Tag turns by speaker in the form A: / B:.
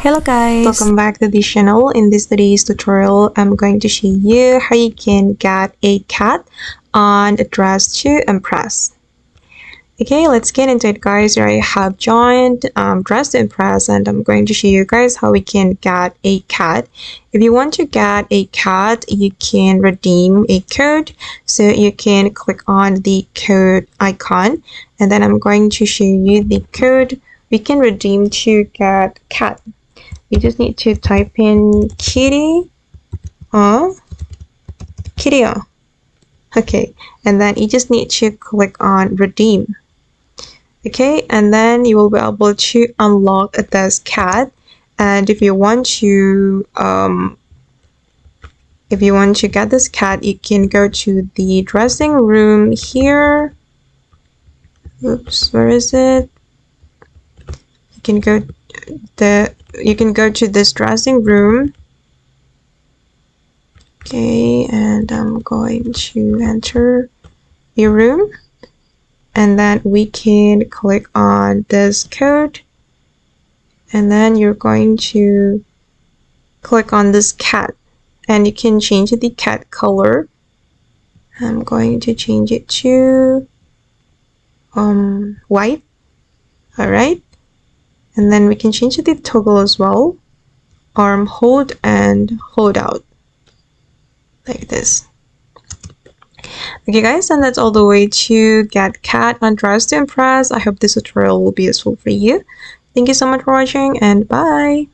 A: Hello guys!
B: Welcome back to the channel. In this today's tutorial, I'm going to show you how you can get a cat on a dress to impress. Okay, let's get into it, guys. Here I have joined Dress to Impress, and I'm going to show you guys how we can get a cat. If you want to get a cat, you can redeem a code. So you can click on the code icon, and then I'm going to show you the code we can redeem to get cat. You just need to type in kitty or kitty. Okay, and then you just need to click on redeem. Okay, and then you will be able to unlock this cat. And if you want to get this cat, you can go to the dressing room here. Oops, where is it? You can go to this dressing room. Okay, and I'm going to enter your room, and then we can click on this code, and then you're going to click on this cat, and you can change the cat color. I'm going to change it to white. All right, and then we can change the toggle as well, arm hold and hold out, like this. Okay guys, and that's all the way to get cat on Dress to Impress. I hope this tutorial will be useful for you. Thank you so much for watching, and bye!